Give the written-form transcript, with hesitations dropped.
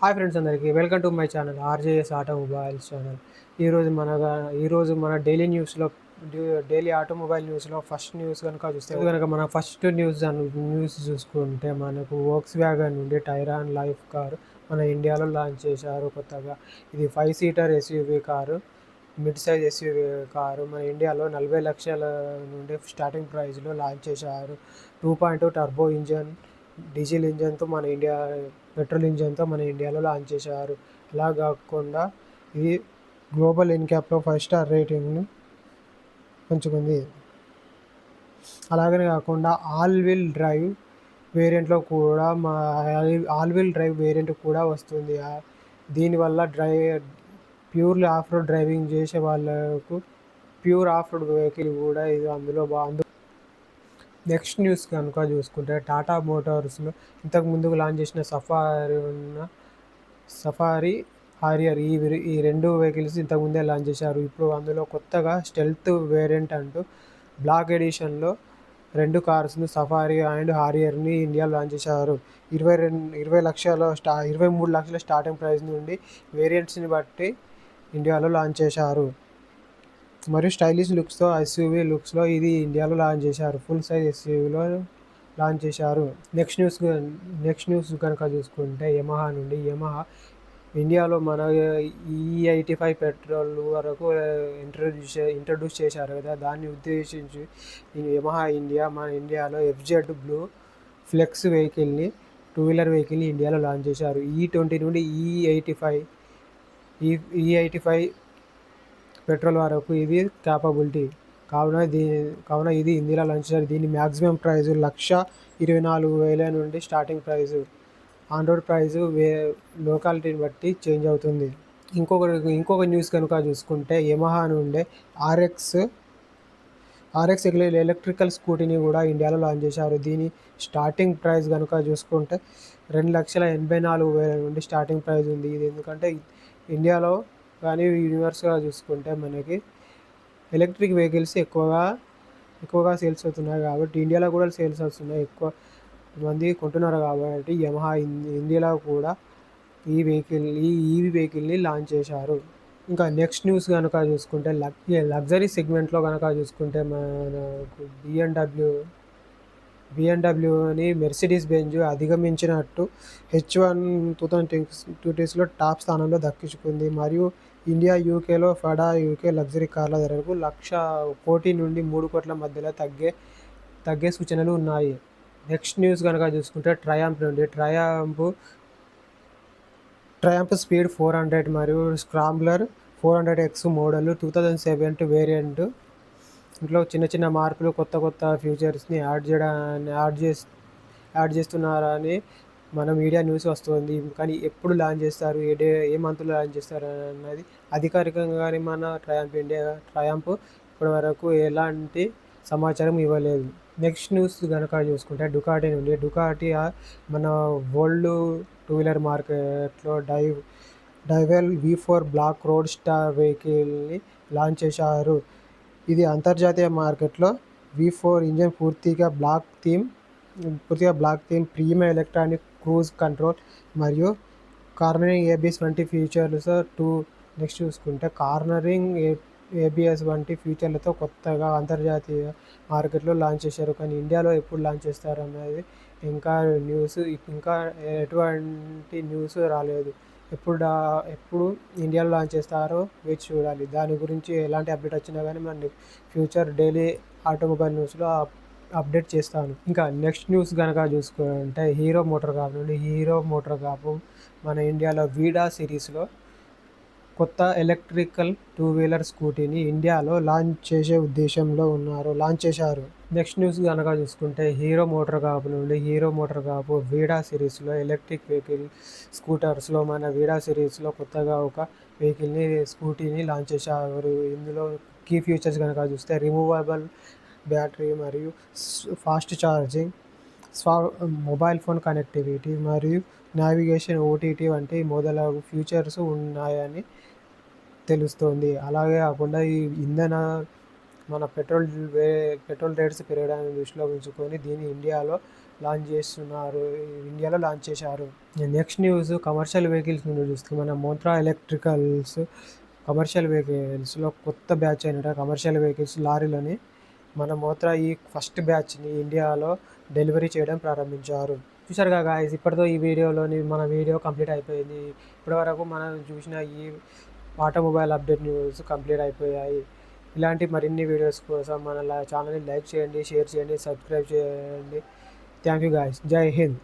Hi friends అందరికీ welcome to my channel RJS automobiles channel. ఈరోజు మన డైలీ ఆటోమొబైల్ న్యూస్లో ఫస్ట్ న్యూస్ మన ఫస్ట్ న్యూస్ చూసుకుంటే మనకు వోక్స్ వ్యాగన్ నుండి టైరాన్ లైఫ్ కారు మన ఇండియాలో లాంచ్ చేశారు కొత్తగా. ఇది 5 seater SUV car, mid size SUV car మన ఇండియాలో 40 లక్షల నుండి స్టార్టింగ్ ప్రైస్లో లాంచ్ చేశారు. 2.2 టర్బో ఇంజన్ డీజిల్ ఇంజన్తో పెట్రోల్ ఇంజన్తో మన ఇండియాలో లాంచ్ చేశారు. అలా కాకుండా ఇది గ్లోబల్ ఇన్క్యాప్లో 5 స్టార్ రేటింగ్ను పంచుకుంది. అలాగనే కాకుండా ఆల్ వీల్ డ్రైవ్ వేరియంట్ కూడా వస్తుంది. దీనివల్ల ప్యూర్లీ ఆఫ్ రోడ్ డ్రైవింగ్ చేసే వాళ్ళకు ప్యూర్ ఆఫ్ రోడ్ వెహికల్ కూడా ఇది అందులో బాగుంది. నెక్స్ట్ న్యూస్ కనుక చూసుకుంటే టాటా మోటార్స్లో ఇంతకు ముందుకు లాంచ్ చేసిన సఫారీ హారియర్ ఈ రెండు వెహికల్స్ ఇంతకుముందే లాంచ్ చేశారు. ఇప్పుడు అందులో కొత్తగా స్టెల్త్ వేరియంట్ అంటూ బ్లాక్ ఎడిషన్లో 2 కార్స్ను సఫారీ అండ్ హారియర్ని ఇండియాలో లాంచ్ చేశారు. 23 లక్షల స్టార్టింగ్ ప్రైస్ నుండి వేరియంట్స్ని బట్టి ఇండియాలో లాంచ్ చేశారు. మరియు స్టైలిష్ లుక్స్తో ఎస్యూవీ లుక్స్లో ఇది ఇండియాలో లాంచ్ చేశారు. ఫుల్ సైజ్ ఎస్యూవీలో లాంచ్ చేశారు. నెక్స్ట్ న్యూస్ కనుక చూసుకుంటే యమహా ఇండియాలో మన E85 పెట్రోల్ వరకు ఇంట్రడ్యూస్ చేశారు కదా. దాన్ని ఉద్దేశించి యమహా మన ఇండియాలో FZ బ్లూ ఫ్లెక్స్ వెహికల్ని 2 వీలర్ వెహికల్ని ఇండియాలో లాంచ్ చేశారు. E20 నుండి E85 పెట్రోల్ వరకు ఇది క్యాపబిలిటీ కావున ఇది ఇండియాలో లాంచ్ చేశారు. దీని మ్యాక్సిమం ప్రైస్ 1,24,000 నుండి starting price. On road price లోకాలిటీని బట్టి చేంజ్ అవుతుంది. ఇంకొక న్యూస్ కనుక చూసుకుంటే యమహా నుండి RX ఎలక్ట్రికల్ స్కూటీని కూడా ఇండియాలో లాంచ్ చేశారు. దీని స్టార్టింగ్ ప్రైస్ కనుక చూసుకుంటే 2,84,000 నుండి స్టార్టింగ్ ప్రైస్ ఉంది. ఇది ఎందుకంటే ఇండియాలో కానీ యూనివర్స్గా చూసుకుంటే మనకి ఎలక్ట్రిక్ వెహికల్స్ ఎక్కువగా సేల్స్ అవుతున్నాయి కాబట్టి ఇండియాలో కూడా సేల్స్ అవుతున్నాయి, ఎక్కువ మంది కొంటున్నారు కాబట్టి యమహా ఇండియాలో కూడా ఈ ఈవీ వెహికల్ని లాంచ్ చేశారు. ఇంకా నెక్స్ట్ న్యూస్ కనుక చూసుకుంటే లగ్జరీ సెగ్మెంట్లో కనుక చూసుకుంటే మనకు బిఎండబ్ల్యూని మెర్సిడీస్ బెంజ్ అధిగమించినట్టు H1 2020లో టాప్ స్థానంలో దక్కించుకుంది. మరియు ఇండియా, యూకేలో ఫడా యూకే లగ్జరీ కార్ల ధరలకు 1,00,000 కోటి నుండి 3 కోట్ల మధ్యలో తగ్గే సూచనలు ఉన్నాయి. నెక్స్ట్ న్యూస్ కనుక చూసుకుంటే ట్రయంఫ్ స్పీడ్ 400 మరియు స్క్రాంబ్లర్ 400X మోడల్ 2007 వేరియంట్. ఇంట్లో చిన్న మార్పులు, కొత్త ఫీచర్స్ని యాడ్ చేస్తున్నారని మన మీడియా న్యూస్ వస్తుంది. కానీ ఎప్పుడు లాంచ్ చేస్తారు, ఏ మంత్లో లాంచ్ చేస్తారు అన్నది అధికారికంగానే మన ట్రయంఫ్ ఇప్పటి వరకు ఎలాంటి సమాచారం ఇవ్వలేదు. నెక్స్ట్ న్యూస్ కనుక చూసుకుంటే డుకాటి మన వరల్డ్ 2 వీలర్ మార్కెట్లో Diavel V4 black roadster వెహికల్ని లాంచ్ చేశారు. ఇది అంతర్జాతీయ మార్కెట్లో V4 ఇంజన్ పూర్తిగా black theme, premium electronic cruise control మరియు కార్నరింగ్ ABS వంటి ఫీచర్స్. నెక్స్ట్ చూసుకుంటే కార్నరింగ్ ABS వంటి ఫీచర్లతో కొత్తగా అంతర్జాతీయ మార్కెట్లో లాంచ్ చేశారు. కానీ ఇండియాలో ఎప్పుడు లాంచ్ చేస్తారు అన్నది ఇంకా ఎటువంటి న్యూస్ రాలేదు. ఎప్పుడు ఇండియాలో లాంచ్ చేస్తారో వేచి చూడాలి. దాని గురించి ఎలాంటి అప్డేట్ వచ్చినా కానీ మన ఫ్యూచర్ డైలీ ఆటోమొబైల్ న్యూస్లో అప్డేట్ చేస్తాను. ఇంకా నెక్స్ట్ న్యూస్ కనుక చూసుకుంటే హీరో మోటార్ కార్ప్ మన ఇండియాలో వీడా సిరీస్లో కొత్త ఎలక్ట్రికల్ 2 వీలర్ స్కూటీని ఇండియాలో లాంచ్ చేశారు. నెక్స్ట్ న్యూస్ కనుక చూసుకుంటే హీరో మోటార్ కార్ప్ వీడా సిరీస్లో ఎలక్ట్రిక్ వెహికల్ స్కూటర్స్లో మన వీడా సిరీస్లో కొత్తగా ఒక స్కూటీని లాంచ్ చేశారు. ఇందులో కీ ఫీచర్స్ కనుక చూస్తే రిమూవబుల్ బ్యాటరీ మరియు fast charging, mobile phone connectivity మరియు నావిగేషన్, OTT వంటి మొదలగు ఫీచర్స్ ఉన్నాయని తెలుస్తోంది. అలాగే కాకుండా ఈ మన పెట్రోల్ రేట్స్ పెరగడాన్ని దృష్టిలో ఉంచుకొని దీన్ని ఇండియాలో లాంచ్ చేస్తున్నారు, ఇండియాలో లాంచ్ చేశారు. నెక్స్ట్ న్యూస్ కమర్షియల్ వెహికల్స్ నుండి చూస్తే మన మోత్రా ఎలక్ట్రికల్స్ కమర్షియల్ వెహికల్స్లో కొత్త బ్యాచ్ అయినట కమర్షియల్ వెహికల్స్ లారీలోని మన మోత్రా ఈ ఫస్ట్ బ్యాచ్ని ఇండియాలో డెలివరీ చేయడం ప్రారంభించారు. చూసారుగా గాయ్స్, ఇప్పటితో ఈ వీడియోలోని మన వీడియో కంప్లీట్ అయిపోయింది. ఇప్పటివరకు మనం చూసిన ఈ ఆటోమొబైల్ అప్డేట్ న్యూస్ కంప్లీట్ అయిపోయాయి. ఇలాంటి మరిన్ని వీడియోస్ కోసం మన ఛానల్ని లైక్ చేయండి, షేర్ చేయండి, సబ్స్క్రైబ్ చేయండి. Thank you guys. జై హింద్.